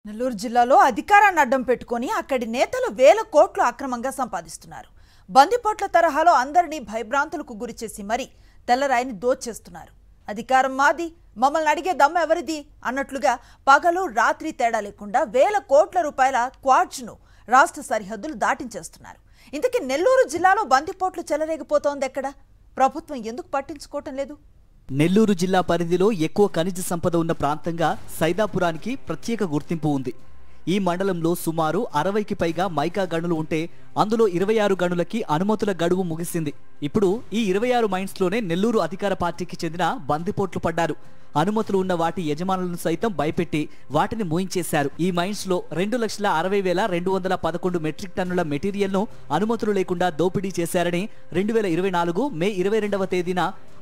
నెల్లూరు జిల్లాలో అధికారాన్ని అడ్డం పెట్టుకొని అక్కడి నేతలు వేల కోట్లు అక్రమంగా సంపాదిస్తున్నారు. బందిపోట్ల తరహాలో అందరినీ భయభ్రాంతులకు గురిచేసి మరి తెల్లరాయిని దోచేస్తున్నారు. అధికారం మాది, మమ్మల్ని అడిగే దమ్ము ఎవరిది అన్నట్లుగా పగలు రాత్రి తేడా లేకుండా వేల కోట్ల రూపాయల క్వాడ్జ్ను రాష్ట్ర సరిహద్దులు దాటించేస్తున్నారు. ఇంతకీ నెల్లూరు జిల్లాలో బందిపోట్లు చెలరేగిపోతోంది ఎక్కడ? ప్రభుత్వం ఎందుకు పట్టించుకోవటం లేదు? నెల్లూరు జిల్లా పరిధిలో ఎక్కువ ఖనిజ సంపద ఉన్న ప్రాంతంగా సైదాపురానికి ప్రత్యేక గుర్తింపు ఉంది. ఈ మండలంలో సుమారు 60కి పైగా మైకా గనులు ఉంటే అందులో 26 గనులకి అనుమతుల గడువు ముగిసింది. ఇప్పుడు ఈ 26 మైన్స్లోనే నెల్లూరు అధికార పార్టీకి చెందిన బందిపోట్లు పడ్డారు. అనుమతులు ఉన్న వాటి యజమానులను సైతం భయపెట్టి వాటిని మూయించేశారు. ఈ మైన్స్ లో 2,60,211 మెట్రిక్ టన్నుల మెటీరియల్ ను అనుమతులు లేకుండా దోపిడీ చేశారని 2024 మే 22వ తేదీన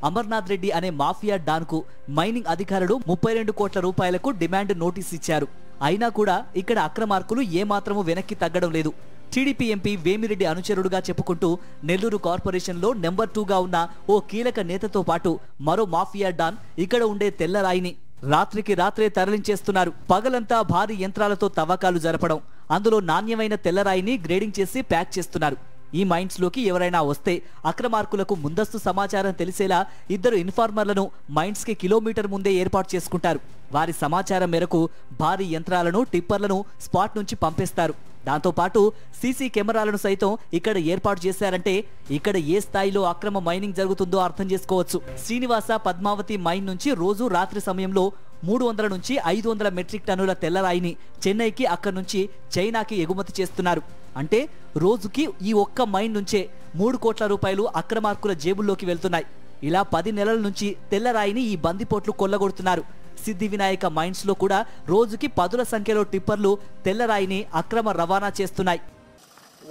అమర్నాథ్ రెడ్డి అనే మాఫియా డాన్ కు మైనింగ్ అధికారులు 32 కోట్ల రూపాయలకు డిమాండ్ నోటీస్ ఇచ్చారు. అయినా కూడా ఇక్కడ అక్రమార్కులు ఏమాత్రమూ వెనక్కి తగ్గడం లేదు. టీడీపీ ఎంపీ వేమిరెడ్డి అనుచరుడుగా చెప్పుకుంటూ నెల్లూరు కార్పొరేషన్లో నెంబర్ 2గా ఉన్న ఓ కీలక నేతతో పాటు మరో మాఫియా డాన్ ఇక్కడ ఉండే తెల్లరాయిని రాత్రికి రాత్రే తరలించేస్తున్నారు. పగలంతా భారీ యంత్రాలతో తవ్వకాలు జరపడం, అందులో నాణ్యమైన తెల్లరాయిని గ్రేడింగ్ చేసి ప్యాక్ చేస్తున్నారు. ఈ మైన్స్ లోకి ఎవరైనా వస్తే అక్రమార్కులకు ముందస్తు సమాచారం తెలిసేలా 2 ఇన్ఫార్మర్లను మైన్స్ కి కిలోమీటర్ ముందే ఏర్పాటు చేసుకుంటారు. వారి సమాచారం మేరకు భారీ యంత్రాలను, టిప్పర్లను స్పాట్ నుంచి పంపేస్తారు. దాంతో పాటు సీసీ కెమెరాలను సైతం ఇక్కడ ఏర్పాటు చేశారంటే ఇక్కడ ఏ స్థాయిలో అక్రమ మైనింగ్ జరుగుతుందో అర్థం చేసుకోవచ్చు. శ్రీనివాస పద్మావతి మైన్ నుంచి రోజు రాత్రి సమయంలో 300 నుంచి 500 మెట్రిక్ టన్నుల తెల్లరాయిని చెన్నైకి, అక్కడి నుంచి చైనాకి ఎగుమతి చేస్తున్నారు. అంటే రోజుకి ఈ ఒక్క మైన్ నుంచే 3 కోట్ల రూపాయలు అక్రమార్కుల జేబుల్లోకి వెళ్తున్నాయి. ఇలా 10 నెలల నుంచి తెల్లరాయిని ఈ బందిపోట్లు కొల్లగొడుతున్నారు. సిద్ధి వినాయక మైన్స్ లో కూడా రోజుకి 10ల సంఖ్యలో టిప్పర్లు తెల్లరాయిని అక్రమ రవాణా చేస్తున్నాయి.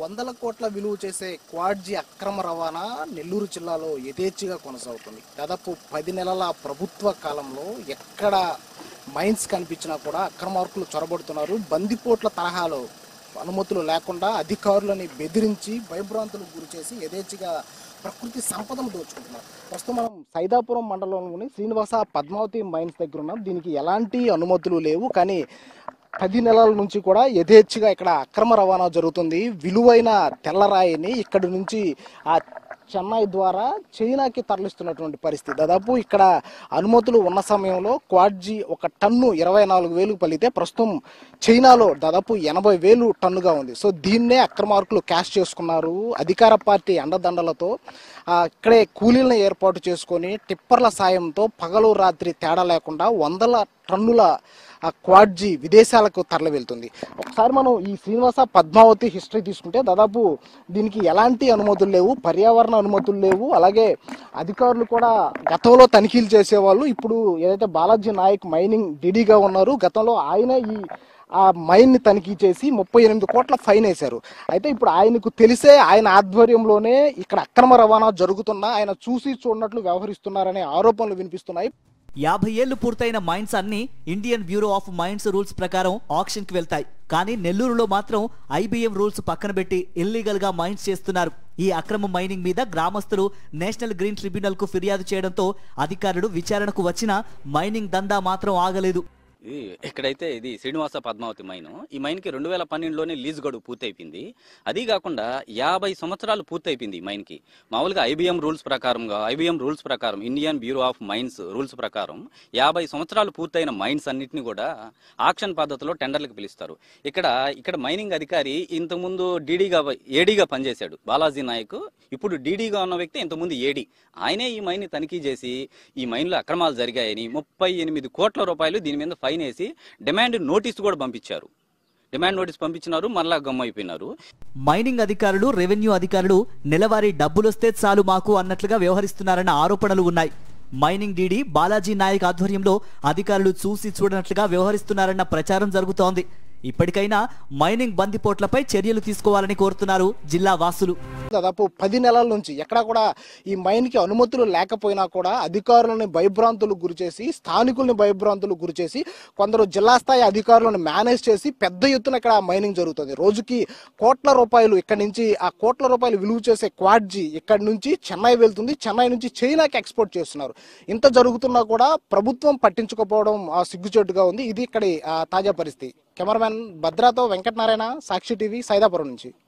100 కోట్ల విలువ చేసే క్వాడ్జీ అక్రమ రవాణా నెల్లూరు జిల్లాలో యథేచ్ఛగా కొనసాగుతుంది. దాదాపు 10 నెలల ప్రభుత్వ కాలంలో ఎక్కడ మైన్స్ కనిపించినా కూడా అక్రమార్కులు చొరబడుతున్నారు. బందిపోట్ల తరహాలో అనుమతులు లేకుండా అధికారులని బెదిరించి భయభ్రాంతులకు గురి చేసి యథేచ్ఛగా ప్రకృతి సంపదను దోచుకుంటున్నారు. ప్రస్తుతం మనం సైదాపురం మండలంలోని శ్రీనివాస పద్మావతి మైన్స్ దగ్గర ఉన్నాం. దీనికి ఎలాంటి అనుమతులు లేవు, కానీ 10 నెలల నుంచి కూడా యథేచ్ఛగా ఇక్కడ అక్రమ రవాణా జరుగుతుంది. విలువైన తెల్లరాయిని ఇక్కడి నుంచి ఆ చెన్నై ద్వారా చైనాకి తరలిస్తున్నటువంటి పరిస్థితి. దాదాపు ఇక్కడ అనుమతులు ఉన్న సమయంలో క్వాడ్జీ ఒక టన్ను 24,000 పలితే ప్రస్తుతం చైనాలో దాదాపు 80,000 టన్నుగా ఉంది. సో దీన్నే అక్రమార్కులు క్యాష్ చేసుకున్నారు. అధికార పార్టీ అండదండలతో ఇక్కడే కూలీలను ఏర్పాటు చేసుకొని టిప్పర్ల సాయంతో పగలు రాత్రి తేడా లేకుండా 100 టన్నుల క్వాడ్జీ విదేశాలకు తరలి వెళ్తుంది. ఒకసారి మనం ఈ శ్రీనివాస పద్మావతి హిస్టరీ తీసుకుంటే దాదాపు దీనికి ఎలాంటి అనుమతులు లేవు, పర్యావరణ అనుమతులు లేవు. అలాగే అధికారులు కూడా గతంలో తనిఖీలు చేసేవాళ్ళు. ఇప్పుడు ఏదైతే బాలాజీ నాయక్ మైనింగ్ డీడీగా ఉన్నారు, గతంలో ఆయన ఆ మైన్ ని తనిఖీ చేసి 38 కోట్ల ఫైన్ వేశారు. అయితే ఇప్పుడు ఆయనకు తెలిసే ఆయన ఆధ్వర్యంలోనే ఇక్కడ అక్రమ రవాణా జరుగుతున్నా ఆయన చూసి చూడనట్లు వ్యవహరిస్తున్నారనే ఆరోపణలు వినిపిస్తున్నాయి. 50 ఏళ్లు పూర్తయిన మైన్స్ అన్ని Indian Bureau of Mines rules ప్రకారం ఆక్షన్ కి వెళ్తాయి. కానీ నెల్లూరులో మాత్రం IBM రూల్స్ పక్కన పెట్టి ఇల్లీగల్ గా మైన్స్ చేస్తున్నారు. ఈ అక్రమ మైనింగ్ మీద గ్రామస్తులు నేషనల్ గ్రీన్ ట్రిబ్యునల్ కు ఫిర్యాదు చేయడంతో అధికారులు విచారణకు వచ్చినా మైనింగ్ దందా మాత్రం ఆగలేదు. ఇక్కడైతే ఇది శ్రీనివాస పద్మావతి మైన్. ఈ మైన్కి 2012లోనే లీజ్ గడువు పూర్తయిపోయింది. అది కాకుండా 50 సంవత్సరాలు పూర్తయిపోయింది ఈ మైన్కి. మామూలుగా IBM రూల్స్ ప్రకారం Indian Bureau of Mines rules ప్రకారం 50 సంవత్సరాలు పూర్తయిన మైన్స్ అన్నింటినీ కూడా ఆక్షన్ పద్ధతిలో టెండర్లకు పిలుస్తారు. ఇక్కడ మైనింగ్ అధికారి ఇంతకుముందు ఏడీగా పనిచేశాడు బాలాజీ నాయక్. ఇప్పుడు డీడీగా ఉన్న వ్యక్తి ఇంతకుముందు ఏడీ. ఆయనే ఈ మైన్ని తనిఖీ చేసి ఈ మైన్లో అక్రమాలు జరిగాయని 38 కోట్ల రూపాయలు దీని మీద ఫైన్ వేసి డిమాండ్ నోటీస్ కూడా పంపించారు. డిమాండ్ నోటీస్ పంపించినారు, మరలా గమ్మైపోయినారు. మైనింగ్ అధికారులు, రెవెన్యూ అధికారులు నెలవారీ డబ్బులొస్తే చాలు మాకు అన్నట్లుగా వ్యవహరిస్తున్నారన్న ఆరోపణలు ఉన్నాయి. మైనింగ్ డీడీ బాలాజీ నాయక్ ఆధ్వర్యంలో అధికారులు చూసి చూడనట్లుగా వ్యవహరిస్తున్నారన్న ప్రచారం జరుగుతోంది. ఇప్పటికైనా మైనింగ్ బందిపోట్లపై చర్యలు తీసుకోవాలని కోరుతున్నారు జిల్లా వాసులు. దాదాపు 10 నెలల నుంచి ఎక్కడా కూడా ఈ మైన్కి అనుమతులు లేకపోయినా కూడా అధికారులను భయభ్రాంతులకు గురిచేసి, స్థానికుల్ని భయభ్రాంతులకు గురిచేసి, కొందరు జిల్లా స్థాయి అధికారులను మేనేజ్ చేసి పెద్ద ఎత్తున ఇక్కడ మైనింగ్ జరుగుతుంది. రోజుకి కోట్ల రూపాయలు ఇక్కడి నుంచి ఆ కోట్ల రూపాయలు విలువ చేసే క్వాడ్జీ ఇక్కడి నుంచి చెన్నై వెళ్తుంది. చెన్నై నుంచి చైనాకి ఎక్స్పోర్ట్ చేస్తున్నారు. ఇంత జరుగుతున్నా కూడా ప్రభుత్వం పట్టించుకోకపోవడం సిగ్గుచేటుగా ఉంది. ఇది ఇక్కడి తాజా పరిస్థితి. కెమెరామెన్ భద్రాతో వెంకటనారాయణ, సాక్షి టీవీ, సైదాపురం నుంచి.